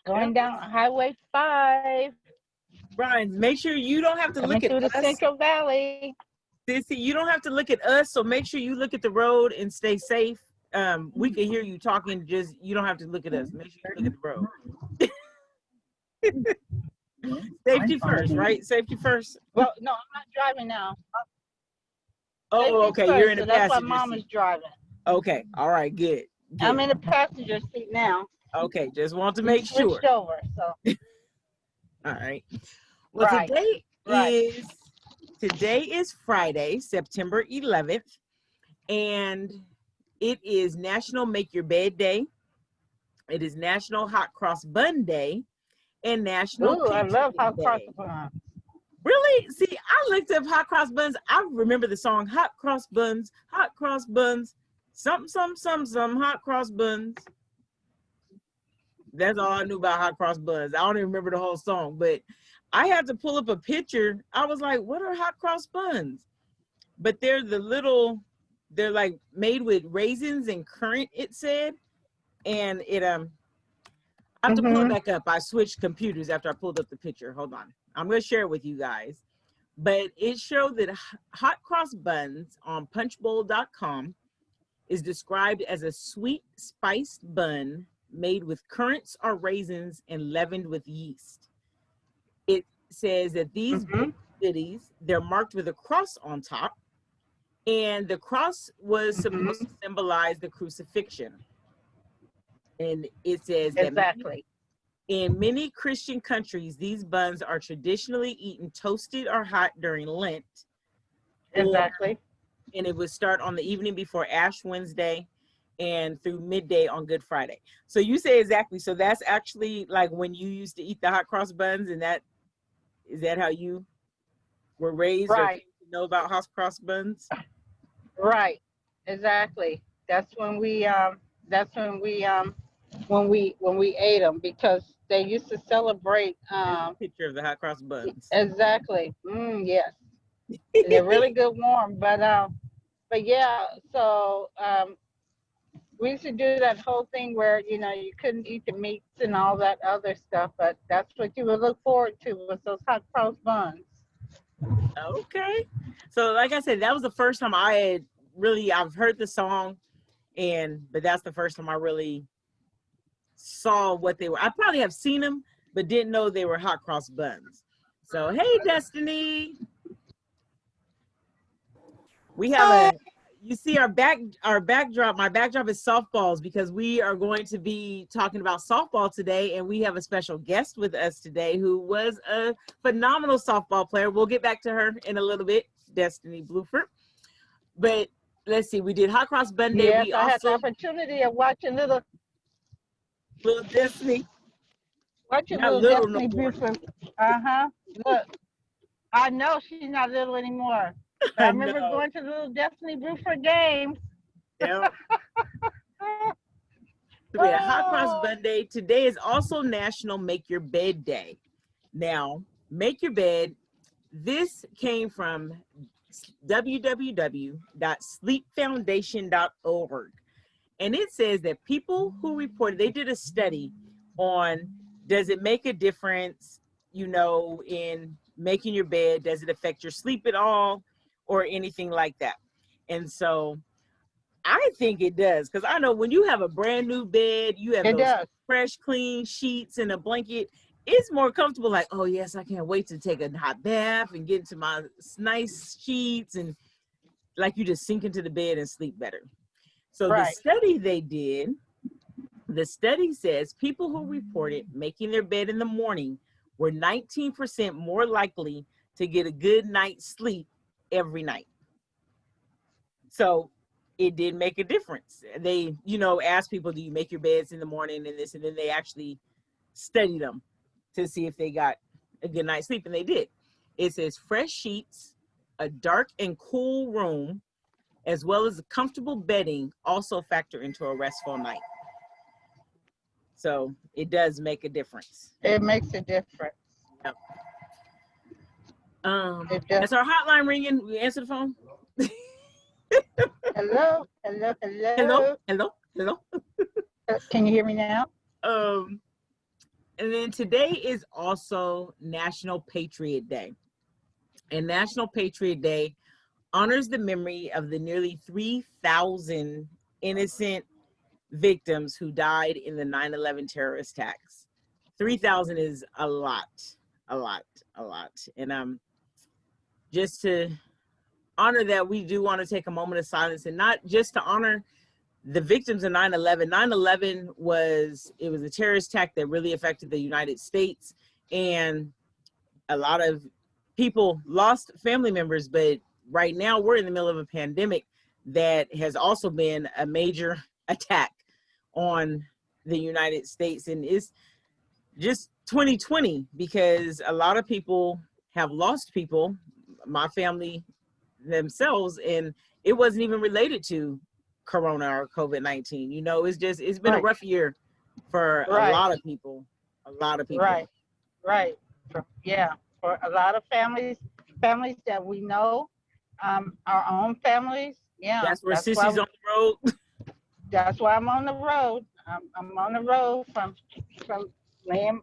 Going Yep. down Highway 5, Brian, make sure you don't have to coming look at through the us. Central Valley. Sissy, you don't have to look at us, so make sure you look at the road and stay safe. We can hear you talking, just you don't have to look at us. Make sure you look at the road. Safety first, right? Safety first. Well, no, I'm not driving now. Oh, Safety okay. You're first, in the so that's why passenger mom is seat. driving. Okay. All right. Good. I'm Good. in the passenger seat now. Okay. Just want to We make switched sure. over, so All right. Well, right, right. today is Friday, September 11th, and it is National Make Your Bed Day. It is National Hot Cross Bun Day and National Ooh, I love Patriot hot cross Day. buns. Really? See, I looked up hot cross buns. I remember the song Hot Cross Buns, some hot cross buns. That's all I knew about hot cross buns. I don't even remember the whole song, but I had to pull up a picture. I was like, what are hot cross buns? But they're like made with raisins and currant, it said. And I have to pull it back up. I switched computers after I pulled up the picture. Hold on. I'm going to share it with you guys. But it showed that hot cross buns on punchbowl.com is described as a sweet spiced bun made with currants or raisins and leavened with yeast. It says that these goodies, they're marked with a cross on top, and the cross was supposed to symbolize the crucifixion. And it says that Exactly. in many Christian countries, these buns are traditionally eaten toasted or hot during Lent. Exactly. And it would start on the evening before Ash Wednesday and through midday on Good Friday. So you say exactly. So that's actually like when you used to eat the hot cross buns, and is that how you were raised or came Right. to know about hot cross buns? Right. Exactly. That's when we ate them because they used to celebrate. There's a picture of the hot cross buns. Exactly. Yes. They're really good warm, but yeah. So we used to do that whole thing where you couldn't eat the meats and all that other stuff, but that's what you would look forward to was those hot cross buns. Okay. So like I said, that was the first time I've heard the song, but that's the first time I really saw what they were. I probably have seen them, but didn't know they were hot cross buns. So hey, Destiny, we have you see our backdrop. My backdrop is softballs because we are going to be talking about softball today, and we have a special guest with us today who was a phenomenal softball player. We'll get back to her in a little bit, Destiny Bluford. But let's see, we did hot cross bun day. Yes, We I had the also opportunity of watching little Destiny, watching not little little no Destiny more. Buford. Look, I know she's not little anymore, but I I remember know. going to the little Destiny Buford games. Yeah. So we had hot cross Oh, bun day. Today is also National Make Your Bed Day. Now, make your bed. This came from www.sleepfoundation.org. And it says that people who reported, they did a study on does it make a difference, in making your bed? Does it affect your sleep at all or anything like that? And so I think it does, because I know when you have a brand new bed, you have it those does. fresh, clean sheets and a blanket. It's more comfortable. Like, oh yes, I can't wait to take a hot bath and get into my nice sheets, and like you just sink into the bed and sleep better. So the Right. study they did, the study says people who reported making their bed in the morning were 19% more likely to get a good night's sleep every night. So it did make a difference. They, asked people, do you make your beds in the morning and this, and then they actually studied them to see if they got a good night's sleep, and they did. It says fresh sheets, a dark and cool room, as well as comfortable bedding also factor into a restful night. So it does make a difference. It makes a difference. Yep. It does. Is our hotline ringing? We answer the phone. Hello, hello, Hello, hello. hello, hello. Can you hear me now? Um, And then today is also National Patriot Day. And National Patriot Day honors the memory of the nearly 3,000 innocent victims who died in the 9/11 terrorist attacks. 3,000 is a lot, a lot, a lot. And just to honor that, we do want to take a moment of silence, and not just to honor the victims of 9/11. 9/11 was a terrorist attack that really affected the United States, and a lot of people lost family members. But right now we're in the middle of a pandemic that has also been a major attack on the United States, and it's just 2020 because a lot of people have lost people, my family themselves, and it wasn't even related to Corona or COVID-19. You know, it's been a Right. rough year for a Right. lot of people. Right. Right. Yeah. For a lot of families that we know, our own families. Yeah. That's where Sissy's on the road. That's why I'm on the road. I'm on the road from laying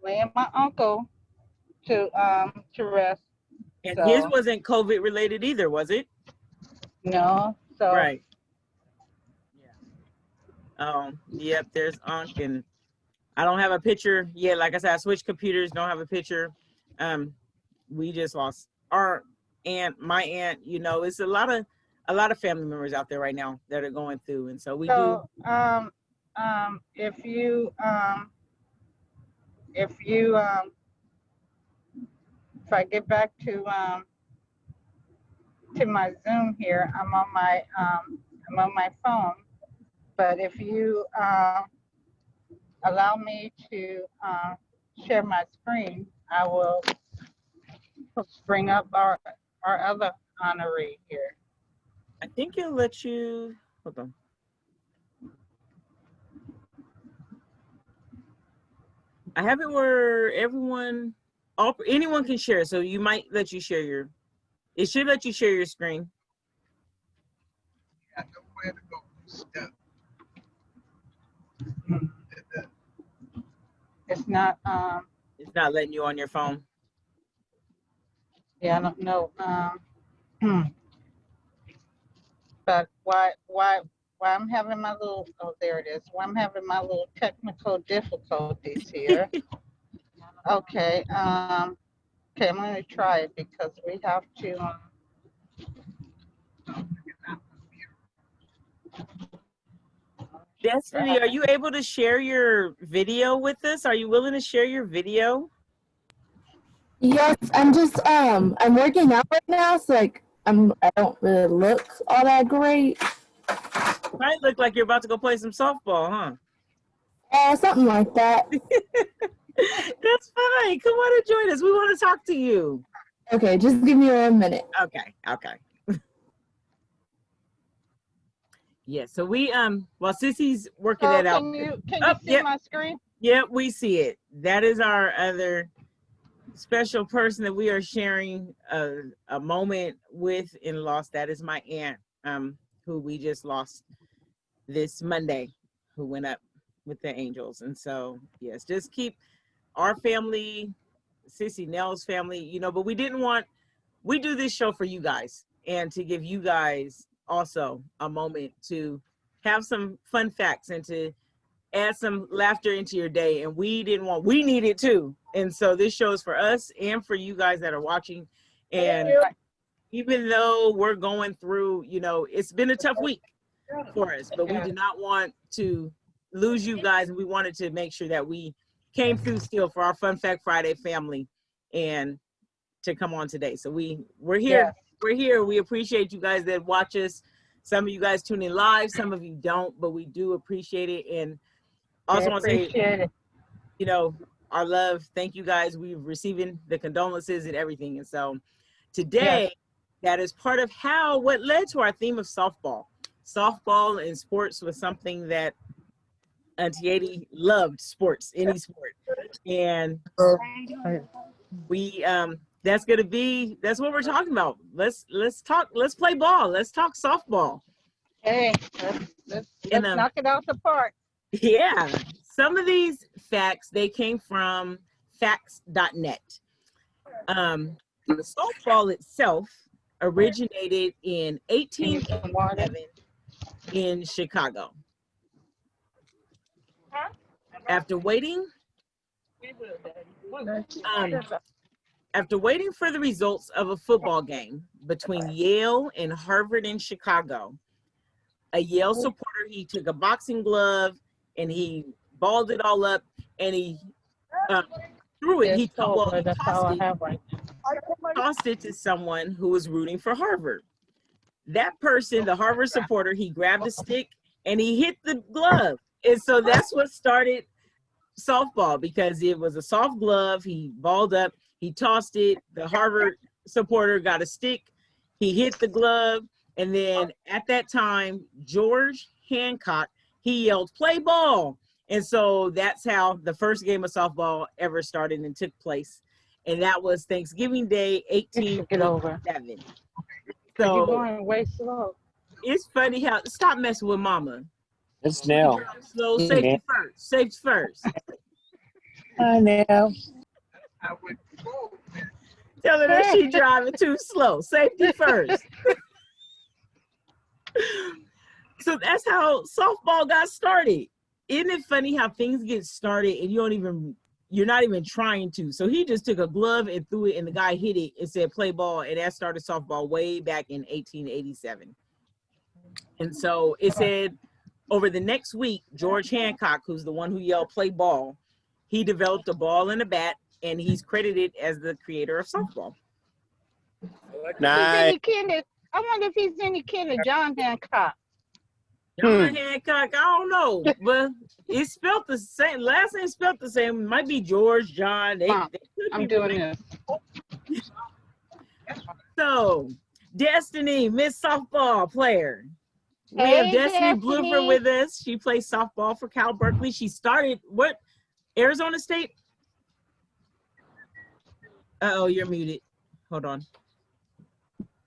my uncle to rest. And his So wasn't COVID related either, was it? no. So Right. Yeah. Yep, there's Unc, and I don't have a picture yet. Like I said, I switched computers, don't have a picture. We just lost our aunt, my aunt. You know, it's a lot of family members out there right now that are going through, and so we do. If you if I get back to my Zoom here, I'm on my phone. But if you allow me to share my screen, I will bring up our other honoree here. I think it'll let you. Hold on. I have it where anyone can share. So you might let you share your. It should let you share your screen. Yeah, nowhere to go. Stuck. It's not. It's not letting you on your phone. Yeah, I don't know. But why I'm having my little, oh, there it is. Why I'm having my little technical difficulties here. Okay. Okay, I'm going to try it because we have to. Destiny, are you able to share your video with us? Are you willing to share your video? Yes, I'm working out right now, so I don't really look all that great. Might look like you're about to go play some softball, huh? Something like that. That's fine. Come on and join us. We want to talk to you. Okay, just give me 1 minute. Okay. Yeah, so we while Sissy's working that out. Can you see my screen? Yep, we see it. That is our other special person that we are sharing a moment with in loss. That is my aunt, who we just lost this Monday, who went up with the angels. And so yes, just keep our family, Sissy Nell's family, you know, but we do this show for you guys and to give you guys also a moment to have some fun facts and to add some laughter into your day. And we need it too. And so this show is for us and for you guys that are watching. And even though we're going through, you know, it's been a tough week for us, but we do not want to lose you guys. And we wanted to make sure that we came through still for our Fun Fact Friday family and to come on today. So we're here. Yeah. We're here. We appreciate you guys that watch us. Some of you guys tune in live, some of you don't, but we do appreciate it. And also want to say, you know, our love. Thank you guys. We're receiving the condolences and everything. And so today, that is part of what led to our theme of softball. Softball and sports was something that Auntie Adi loved, sports, any sport. And we that's what we're talking about. Let's play ball. Let's talk softball. Hey, let's knock it out the park. Yeah. some of these facts, they came from facts.net. Softball itself originated in 1887 in Chicago. After waiting for the results of a football game between Yale and Harvard in Chicago, a Yale supporter, he took a boxing glove and he balled it all up and he threw it. He tossed it to someone who was rooting for Harvard. That person, the Harvard supporter, he grabbed a stick and he hit the glove. And so that's what started softball, because it was a soft glove. He balled up, he tossed it. The Harvard supporter got a stick, he hit the glove. And then at that time, George Hancock, he yelled, "Play ball." And so that's how the first game of softball ever started and took place. And that was Thanksgiving Day, 1887. So you're going way slow. It's funny how, stop messing with mama. It's now. Slow, safety first. Safety first. I know. Tell her that she driving too slow. Safety first. So that's how softball got started. Isn't it funny how things get started and you're not even trying to? So he just took a glove and threw it and the guy hit it and said play ball, and that started softball way back in 1887. And so it said over the next week, George Hancock, who's the one who yelled play ball, he developed a ball and a bat, and he's credited as the creator of softball. Nice. I wonder if he's any kin of John Hancock. John Hancock, I don't know, but it's spelled the same. Last name spelled the same. It might be George, John. I'm doing this. So, Destiny, Miss Softball player. We Hey, have Destiny Destiny. Blooper with us. She plays softball for Cal Berkeley. She started, what, Arizona State? Uh-oh, you're muted. Hold on.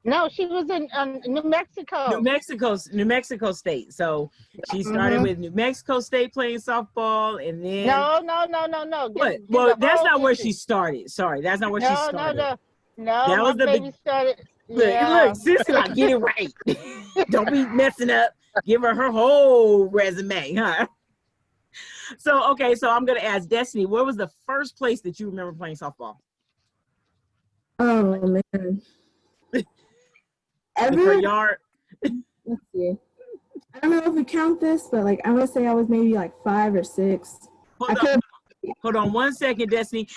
No, she was in New Mexico. New Mexico State. So she started with New Mexico State playing softball, and then No. What? Well, that's not where she started. Sorry, that's not where she started. No. That was the baby started. Look, Sissy, like, get it right. Don't be messing up. Give her whole resume, huh? So okay, so I'm gonna ask Destiny, where was the first place that you remember playing softball? Oh man. In her yard. Let's see. I don't know if we count this, but like I'm gonna say I was maybe like 5 or 6. Hold on 1 second, Destiny.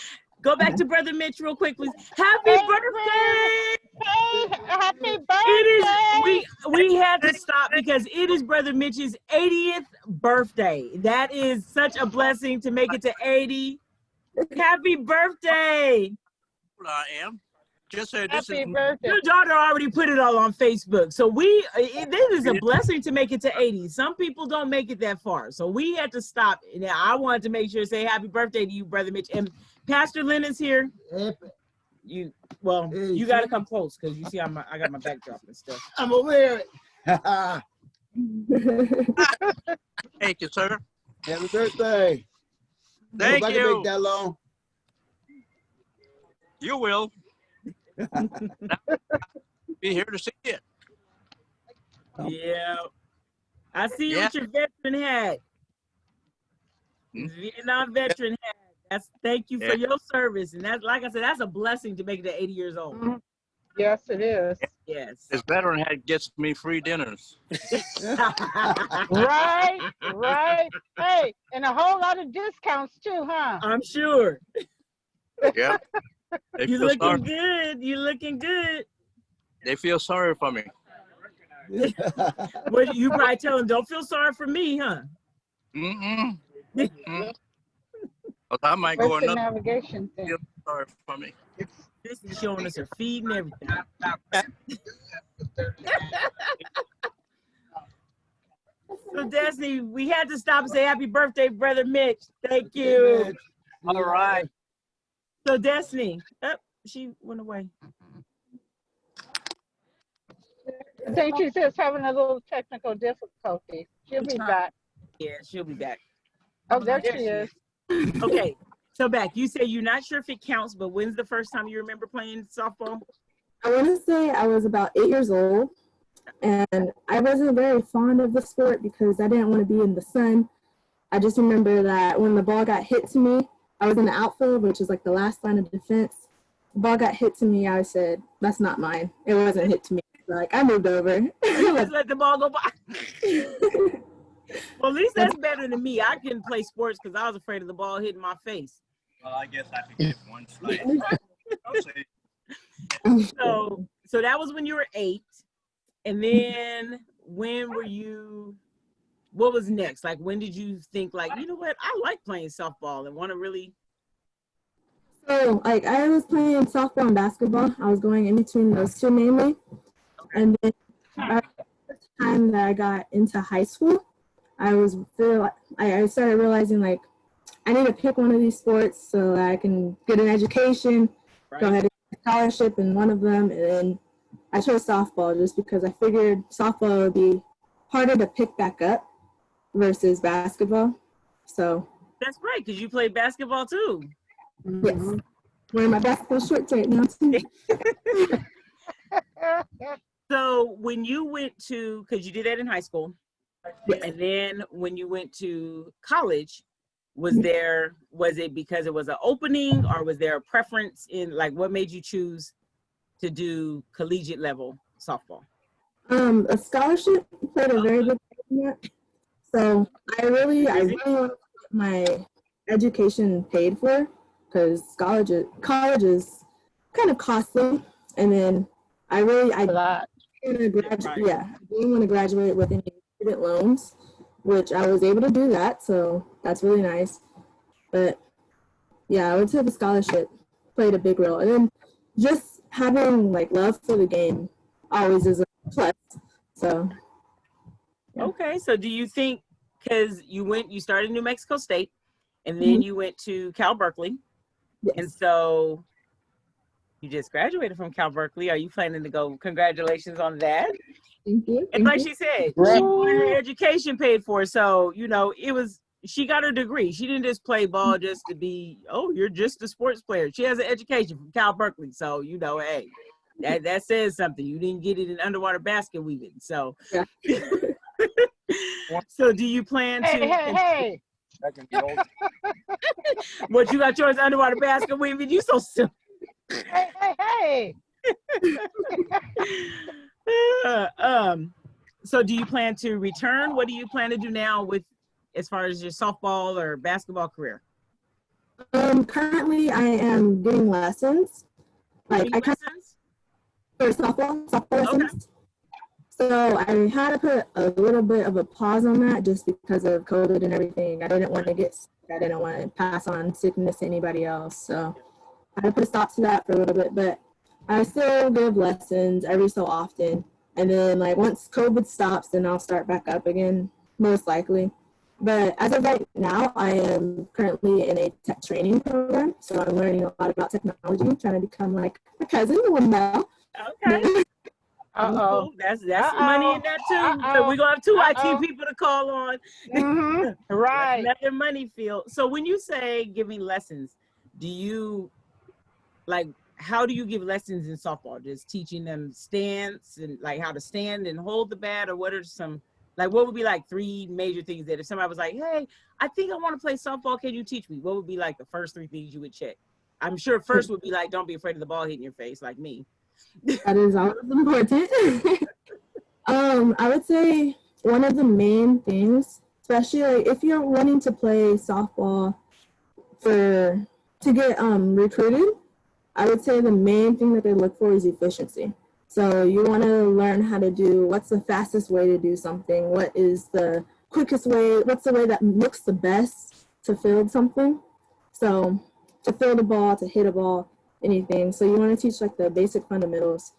Go back to Brother Mitch real quick, please. Happy birthday! Hey, happy birthday! It is, we had to stop because it is Brother Mitch's 80th birthday. That is such a blessing to make it to 80. Happy birthday! I am. Just say this Happy is birthday. Your daughter already put it all on Facebook. So this is a blessing to make it to 80. Some people don't make it that far. So we had to stop. Now I wanted to make sure to say happy birthday to you, Brother Mitch. And Pastor Lynn is here. You got to come close because you see I got my backdrop and stuff. I'm aware. thank you, sir. Happy birthday. Thank I can you. make that long. You will. Be here to see it. Yeah. I see you with your veteran hat. Vietnam veteran hat. Thank you for your service. And that's, like I said, that's a blessing to make it to 80 years old. Yes, it is. Yes. This veteran hat gets me free dinners. Right. Hey, and a whole lot of discounts too, huh? I'm sure. Yeah. You looking good. You looking good. They feel sorry for me. Well, you probably tell them, don't feel sorry for me, huh? I might go What's the another. navigation thing? Feel sorry for me. This is showing us her feed and everything. So Destiny, we had to stop and say happy birthday, Brother Mitch. Thank you. All right. So Destiny, she went away. I think she's just having a little technical difficulty. She'll be back. Yeah, she'll be back. Oh, there There she she is. Okay, so back, you say you're not sure if it counts, but when's the first time you remember playing softball? I want to say I was about 8 years old, and I wasn't very fond of the sport because I didn't want to be in the sun. I just remember that when the ball got hit to me, I was in the outfield, which is like the last line of defense. The ball got hit to me. I said, "That's not mine. It wasn't hit to me." Like I moved over. You just let the ball go by. Well, at least that's better than me. I couldn't play sports because I was afraid of the ball hitting my face. Well, I guess I could give one slight. I'll say So that was when you were 8. And then when were you, what was next? Like, when did you think like, you know what, I like playing softball and want to really? So, like, I was playing softball and basketball. I was going in between those two mainly. And then by the time that I got into high school, I started realizing, like, I need to pick one of these sports so that I can get an education, go ahead and get a scholarship in one of them. And then I chose softball just because I figured softball would be harder to pick back up versus basketball. So That's right, because you played basketball too. yes, wearing my basketball shorts right now too. So when you went to, because you did that in high school, Yes. and then when you went to college, was it because it was an opening, or was there a preference in, like, what made you choose to do collegiate level softball? A scholarship played a very big part in that. So I really want to get my education paid for because college is kind of costly. And then I A lot. didn't want to graduate with any student loans, which I was able to do that. So that's really nice. But yeah, I would say the scholarship played a big role. And then just having like love for the game always is a plus. So yeah. Okay, so do you think, because you started New Mexico State, and then you went to Cal Berkeley, Yes. and so you just graduated from Cal Berkeley. Are you planning to go? Congratulations on that. Thank you. And like she said, she wanted her education paid for, so she got her degree. She didn't just play ball just to be, oh, you're just a sports player. She has an education from Cal Berkeley, so hey, that says something. You didn't get it in underwater basket weaving, so. Yeah. So do you plan to? Hey. Back in the old What, you got yours underwater basket weaving? You so silly. Hey. So do you plan to return? What do you plan to do now with, as far as your softball or basketball career? Currently I am getting lessons. Like I kind Lessons? for softball lessons. So I had to put a little bit of a pause on that just because of COVID and everything. I didn't want to get sick. I didn't want to pass on sickness to anybody else. So I had to put a stop to that for a little bit, but I still give lessons every so often. And then like once COVID stops, then I'll start back up again, most likely. But as of right now, I am currently in a tech training program. So I'm learning a lot about technology, trying to become like my cousin, the one now. Okay. Uh-oh. That's some money in that too. So we're gonna have two IT people to call on. Right. That's another money field. So when you say giving lessons, do you like, how do you give lessons in softball? Just teaching them stance and like how to stand and hold the bat, or what are some, like, what would be like 3 major things that if somebody was like, hey, I think I want to play softball, can you teach me? What would be like the first 3 things you would check? I'm sure first would be like, don't be afraid of the ball hitting your face, like me. That is always important. I would say one of the main things, especially like if you're wanting to play softball to get recruited, I would say the main thing that they look for is efficiency. So you want to learn how to do, what's the fastest way to do something? What is the quickest way? What's the way that looks the best to field something? So to field a ball, to hit a ball, anything. So you want to teach like the basic fundamentals.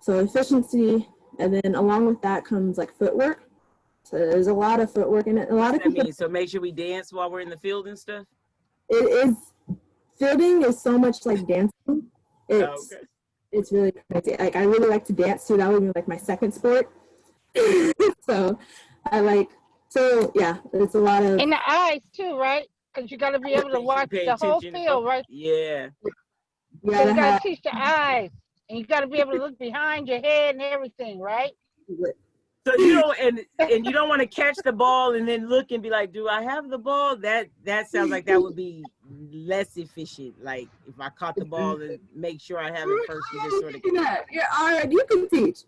So efficiency, and then along with that comes like footwork. So there's a lot of footwork in it. A lot of people. So make sure we dance while we're in the field and stuff. It is, fielding is so much like dancing. It's really crazy. Like I really like to dance too. That would be like my second sport. So I like So yeah, it's a lot of. In the eyes too, right? Because you got to be able to watch Pay the whole attention and field, stuff. right? Yeah. You So gotta you got have. to teach the eyes, and you got to be able to look behind your head and everything, right? So you don't and you don't want to catch the ball and then look and be like, do I have the ball? That sounds like that would be less efficient. Like if I caught the ball and make sure I have it first, you just sort of. Yeah, all right, you can teach.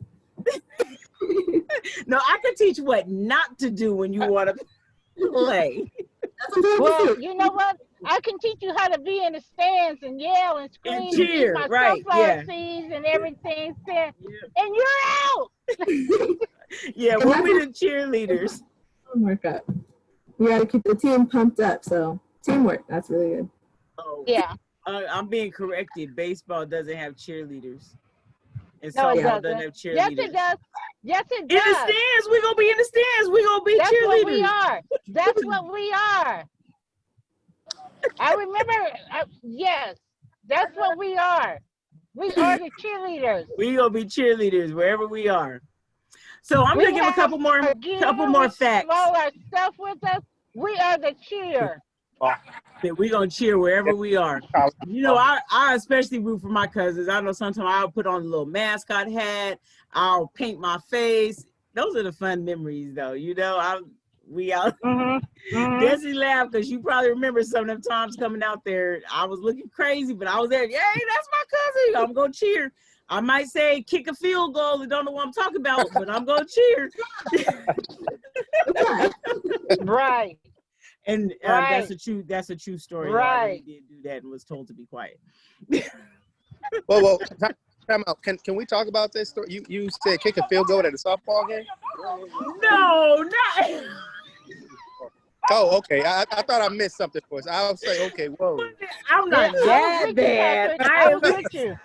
No, I can teach what not to do when you want to play. That's what I'm Well, trying to you know what? I can teach you how to be in the stands and yell and scream And and eat cheer, my right, sunflower yeah. seeds and everything. And Yeah, you're out. yeah, we'll be the cheerleaders. Teamwork up. You gotta keep the team pumped up. So teamwork, that's really good. Oh, Yeah. I'm being corrected. Baseball doesn't have cheerleaders. And No, it softball doesn't doesn't. have cheerleaders. Yes, it does. Yes, it In the does. stands, we're gonna be in the stands. We're gonna be That's cheerleaders. what we are. That's what we are. I remember. Yes, that's what we are. We are the cheerleaders. We gonna be cheerleaders wherever we are. So I'm gonna give a couple more facts. All our stuff with us. We are the cheer. That we're gonna cheer wherever we are. You know, I especially root for my cousins. I know sometimes I'll put on a little mascot hat, I'll paint my face. Those are the fun memories though. You know, we out. Desi laughed because you probably remember some of them times coming out there. I was looking crazy, but I was there. Yay, that's my cousin. I'm gonna cheer. I might say kick a field goal and don't know what I'm talking about, but I'm gonna cheer. Right. And Right. that's a true story. Right. I really did do that and was told to be quiet. Well, time out. Can we talk about this story? You said kick a field goal at a softball game? No, not. Oh, okay. I thought I missed something for us. I was like, okay, whoa. I'm not that bad. I was with you.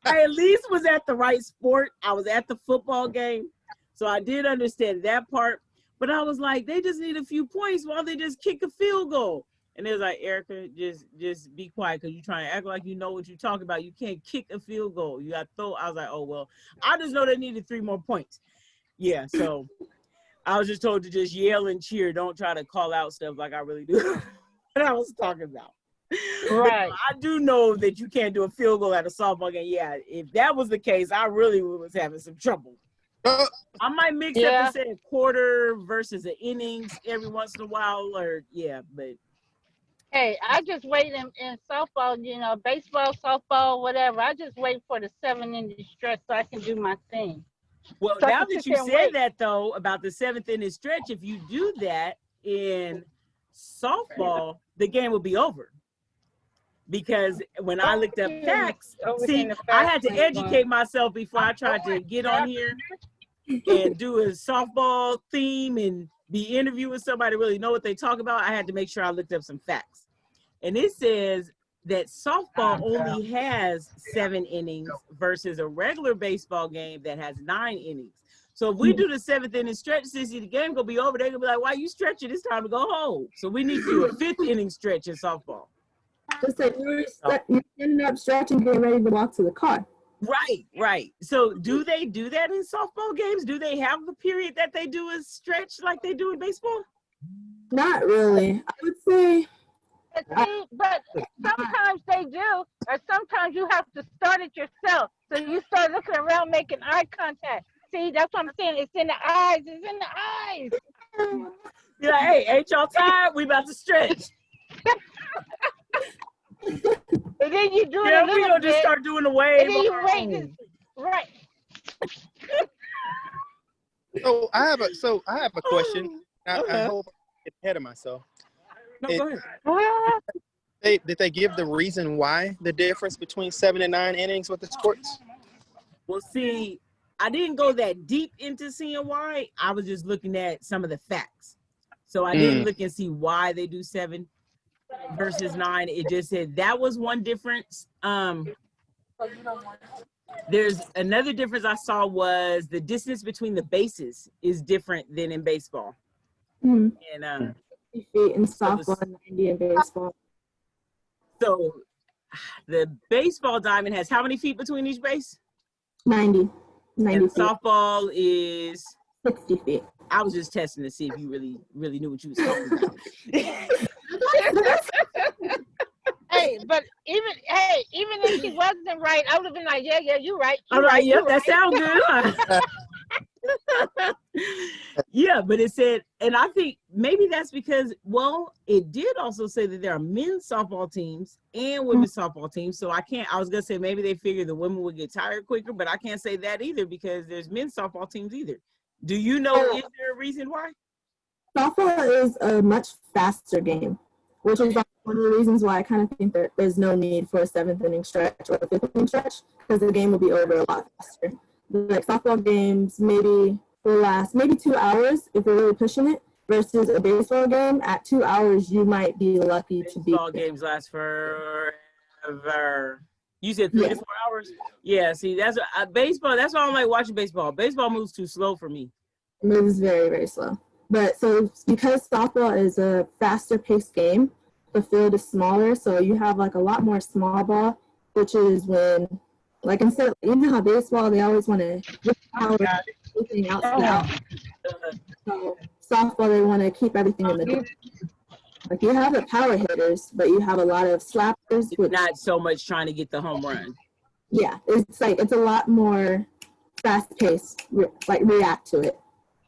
I at least was at the right sport. I was at the football game, so I did understand that part. But I was like, they just need a few points while they just kick a field goal. And it was like, Erica, just be quiet because you're trying to act like you know what you're talking about. You can't kick a field goal. You got to throw. I was like, oh, well, I just know they needed 3 more points. Yeah, so I was just told to just yell and cheer. Don't try to call out stuff like I really do. What I was talking about. Right. But I do know that you can't do a field goal at a softball game. Yeah, if that was the case, I really was having some trouble. I might mix up and say a quarter versus an innings every once in a while, or but. Hey, I just wait in softball, you know, baseball, softball, whatever. I just wait for the 7-inning stretch so I can do my thing. Well, So now that you said that, though, about the 7th inning stretch, if you do that in softball, the game will be over. Because when I looked up facts, see, I had to educate myself before I tried to get on here and do a softball theme and be interviewing somebody really know what they talk about. I had to make sure I looked up some facts. And it says that softball only has 7 innings versus a regular baseball game that has 9 innings. So if we do the 7th inning stretch, Sissy, the game gonna be over. They're gonna be like, why you stretching? It's time to go home. So we need to do a 5th inning stretch in softball. Just like you're standing up, stretching, getting ready to walk to the car. Right. So do they do that in softball games? Do they have the period that they do a stretch like they do in baseball? Not really. I would say. But sometimes they do, or sometimes you have to start it yourself. So you start looking around, making eye contact. See, that's what I'm saying. It's in the eyes. It's in the eyes. You're like, hey, ain't y'all tired? We about to stretch. And then you do it a we little gonna bit. just start doing the wave. And then you wait. Right. So I have a question. I hope I get ahead of myself. No, go ahead. Did they give the reason why the difference between 7 and 9 innings with the sports? Well, see, I didn't go that deep into seeing why. I was just looking at some of the facts. So I didn't look and see why they do 7 versus 9. It just said that was one difference. There's another difference I saw was the distance between the bases is different than in baseball. And 50 feet in softball and 90 in baseball. So the baseball diamond has how many feet between each base? 90 And feet. softball is 60 feet. I was just testing to see if you really knew what you was talking about. Hey, but even if she wasn't right, I would have been like, yeah, you're right. All right, yep, that sounds good. Huh? Yeah, but it said, and I think maybe that's because, well, it did also say that there are men's softball teams and women's softball teams. So I was gonna say maybe they figured the women would get tired quicker, but I can't say that either because there's men's softball teams either. Do you know, is there a reason why? Softball is a much faster game, which is one of the reasons why I kind of think there's no need for a 7th inning stretch or a 5th inning stretch, because the game will be over a lot faster. Like softball games maybe will last maybe 2 hours if we're really pushing it, versus a baseball game at 2 hours you might be lucky to beat. Baseball games last forever. You said 3 to 4 hours? Yeah, see, that's baseball. That's why I don't like watching baseball. Baseball moves too slow for me. It moves very, very slow. But so because softball is a faster paced game, the field is smaller, so you have like a lot more small ball, which is when, like instead of, you know how baseball, they always want to get power everything out to the out. So softball, they want to keep everything in the middle. Like you have the power hitters, but you have a lot of slappers. Which, not so much trying to get the home run. Yeah, it's a lot more fast paced, like react to it.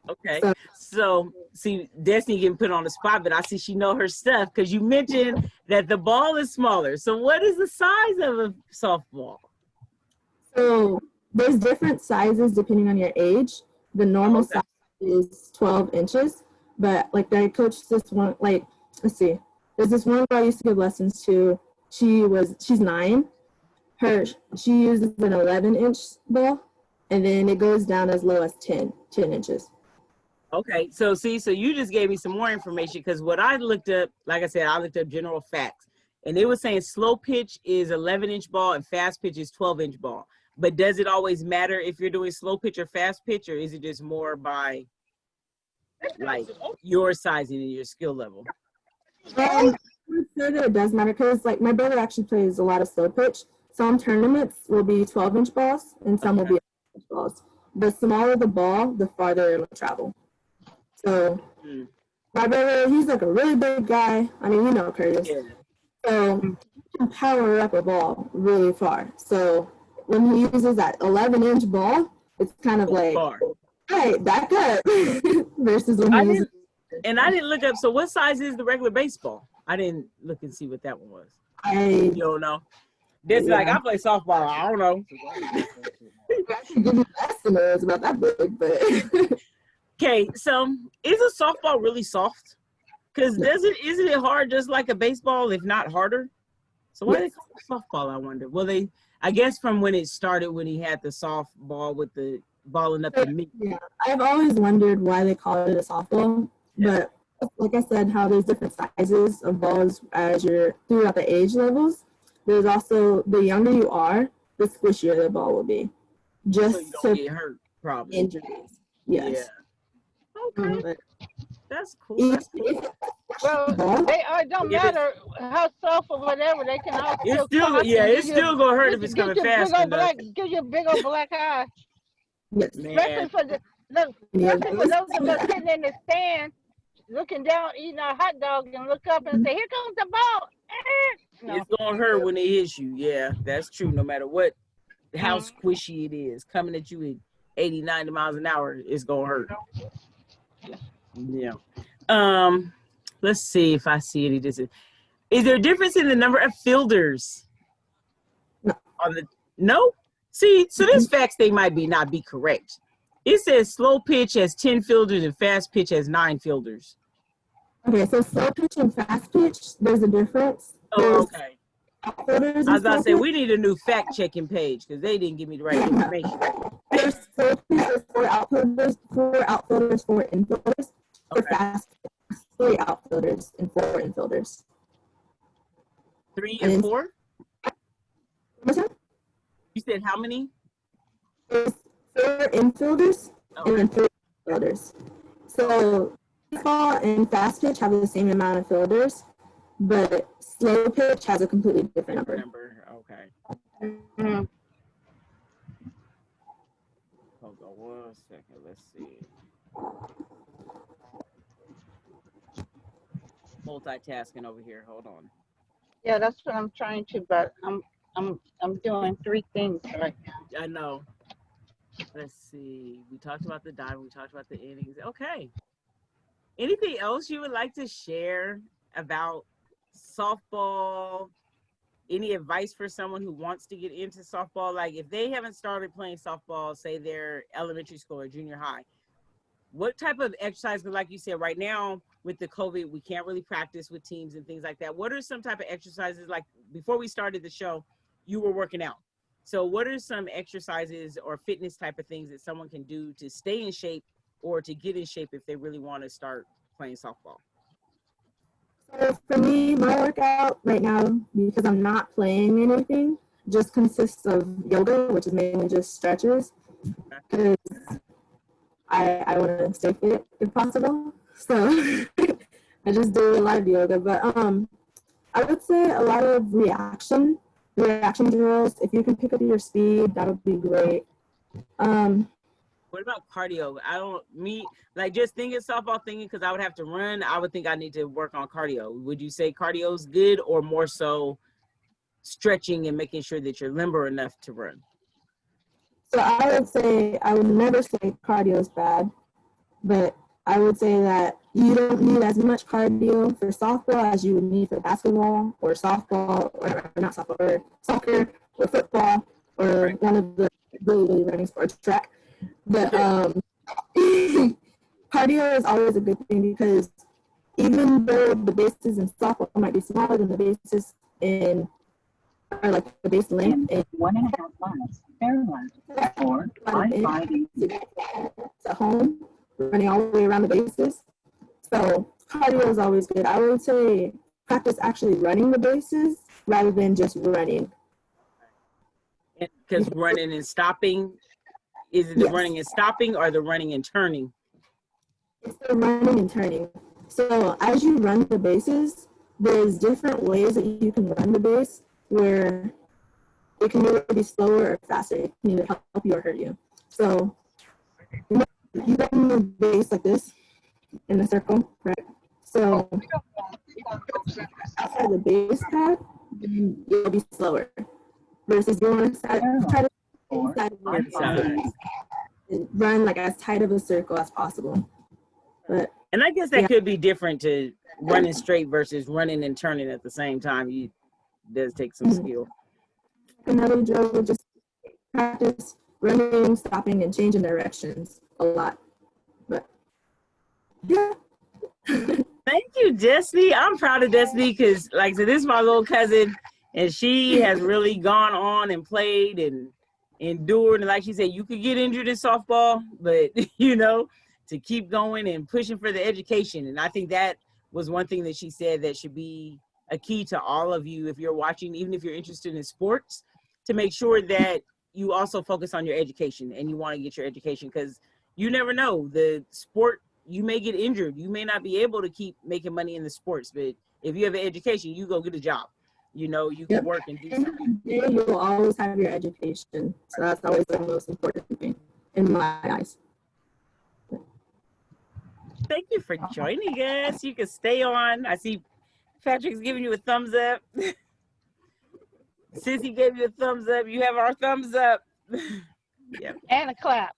Okay, so see, Destiny getting put on the spot, but I see she know her stuff because you mentioned that the ball is smaller. So what is the size of a softball? So there's different sizes depending on your age. The normal size is 12 inches, but like I coached this one, like, let's see, there's this one girl I used to give lessons to. She's 9. She uses an 11-inch ball, and then it goes down as low as 10 inches. Okay, so see, so you just gave me some more information because what I looked up, like I said, I looked up general facts, and they were saying slow pitch is 11-inch ball and fast pitch is 12-inch ball. But does it always matter if you're doing slow pitch or fast pitch, or is it just more by like your sizing and your skill level? I would say that it does matter because like my brother actually plays a lot of slow pitch. Some tournaments will be 12-inch balls and some will be 11-inch balls. The smaller the ball, the farther it will travel. So my brother, he's like a really big guy. I mean, you know Curtis. Yeah. So he can power up a ball really far. So when he uses that 11-inch ball, it's kind of like, hey, back up. Versus when he uses. And I didn't look up. So what size is the regular baseball? I didn't look and see what that one was. You don't know. This like I play softball. I don't know. I can give you estimates about that big, but. Okay, so is a softball really soft? Because isn't it hard just like a baseball, if not harder? So why do they call it softball, I wonder? Well, I guess from when it started, when he had the softball with the balling up the meat. Yeah, I've always wondered why they call it a softball. But like I said, how there's different sizes of balls as you're throughout the age levels. There's also, the younger you are, the squishier the ball will be. Just so you don't get hurt, probably. Injuries. Yes. Yeah. Okay. That's cool. That's cool. Well, it don't matter how soft or whatever, they can all it's still gonna hurt if it's coming fast enough. Give you a big old black eye. Yes. Especially for those of us sitting in the stand, looking down, eating our hot dog, and look up and say, "Here comes the ball." No. It's gonna hurt when it hits you. Yeah, that's true. No matter how squishy it is, coming at you at 80, 90 miles an hour, it's gonna hurt. Yeah. Let's see if I see any difference. Is there a difference in the number of fielders? No. See, so this facts thing might not be correct. It says slow pitch has 10 fielders and fast pitch has 9 fielders. Okay, so slow pitch and fast pitch, there's a difference. Okay. I was about to say, we need a new fact-checking page because they didn't give me the right information. There's slow pitch, 4 outfielders, 4 outfielders, 4 infielders. For fast pitch, 3 outfielders and 4 infielders. 3 and 4? What's that? You said how many? There's 4 infielders and then 3 outfielders. So baseball and fast pitch have the same amount of fielders, but slow pitch has a completely different number. Okay. Hold on 1 second. Let's see. multitasking over here. Hold on. Yeah, that's what I'm trying to, but I'm doing three things right now. I know. Let's see. We talked about the dive. We talked about the innings. Okay. Anything else you would like to share about softball? Any advice for someone who wants to get into softball? Like if they haven't started playing softball, say they're elementary school or junior high, what type of exercise, because like you said, right now with the COVID, we can't really practice with teams and things like that. What are some type of exercises, like before we started the show, you were working out. So what are some exercises or fitness type of things that someone can do to stay in shape or to get in shape if they really want to start playing softball? So for me, my workout right now, because I'm not playing anything, just consists of yoga, which is mainly just stretches, because I want to stay fit if possible. So I just do a lot of yoga. But I would say a lot of reaction drills. If you can pick up your speed, that would be great. What about cardio? Like just thinking softball thinking, because I would have to run, I would think I need to work on cardio. Would you say cardio is good or more so stretching and making sure that you're limber enough to run? So I would never say cardio is bad, but I would say that you don't need as much cardio for softball as you would need for basketball or softball, or not softball, or soccer or football or one of the really running sports, track. But cardio is always a good thing because even though the bases in softball might be smaller than the bases in, or like the base length in 1.5 miles, fair left, or I-5 at home, running all the way around the bases. So cardio is always good. I would say practice actually running the bases rather than just running. Because running and stopping, is it the running and stopping or the running and turning? It's the running and turning. So as you run the bases, there's different ways that you can run the base where it can either be slower or faster. It can either help you or hurt you. So you run the base like this in a circle, right? So outside the base pad, then you'll be slower. Versus you want to try to run like as tight of a circle as possible. And I guess that could be different to running straight versus running and turning at the same time. It does take some skill. Another drill would just practice running, stopping, and changing directions a lot. But yeah. Thank you, Destiny. I'm proud of Destiny because, like I said, this is my little cousin, and she has really gone on and played and endured. And like she said, you could get injured in softball, but to keep going and pushing for the education. And I think that was one thing that she said that should be a key to all of you if you're watching, even if you're interested in sports, to make sure that you also focus on your education and you want to get your education, because you never know, the sport, you may get injured. You may not be able to keep making money in the sports, but if you have an education, you go get a job. You can work and do something. You will always have your education. So that's always the most important thing in my eyes. Thank you for joining us. You can stay on. I see Patrick's giving you a thumbs up. Sissy gave you a thumbs up. You have our thumbs up. Yeah. And a clap.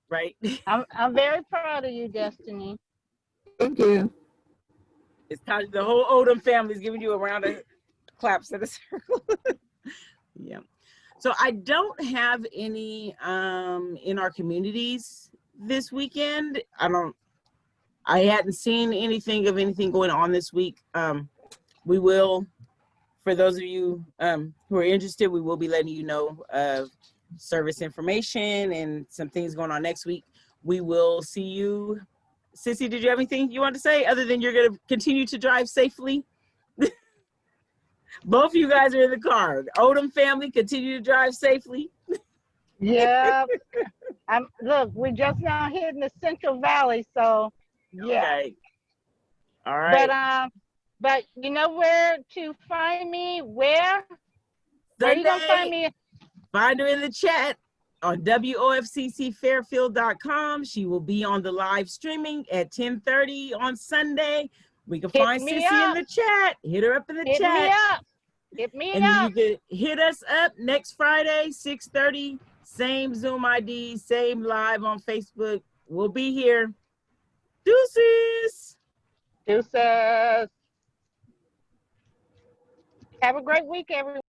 Right. I'm very proud of you, Destiny. Thank you. It's time. The whole Odom family is giving you a round of claps in a circle. Yeah. So I don't have any in our communities this weekend. I hadn't seen anything going on this week. We will, for those of you who are interested, we will be letting you know of service information and some things going on next week. We will see you. Sissy, did you have anything you want to say other than you're going to continue to drive safely? Both of you guys are in the car. Odom family, continue to drive safely. Yeah. Look, we're just now hitting the Central Valley, so yeah. Okay. All right. But you know where to find me? Where are you gonna find me? Find her in the chat on WOFCCFairfield.com. She will be on the live streaming at 10:30 on Sunday. We can Hit find me Sissy in up. the chat. Hit her up in the Hit chat. me up. Hit me And up. you can hit us up next Friday, 6:30. Same Zoom ID, same live on Facebook. We'll be here. Deuces. Deuces. Have a great week, everyone.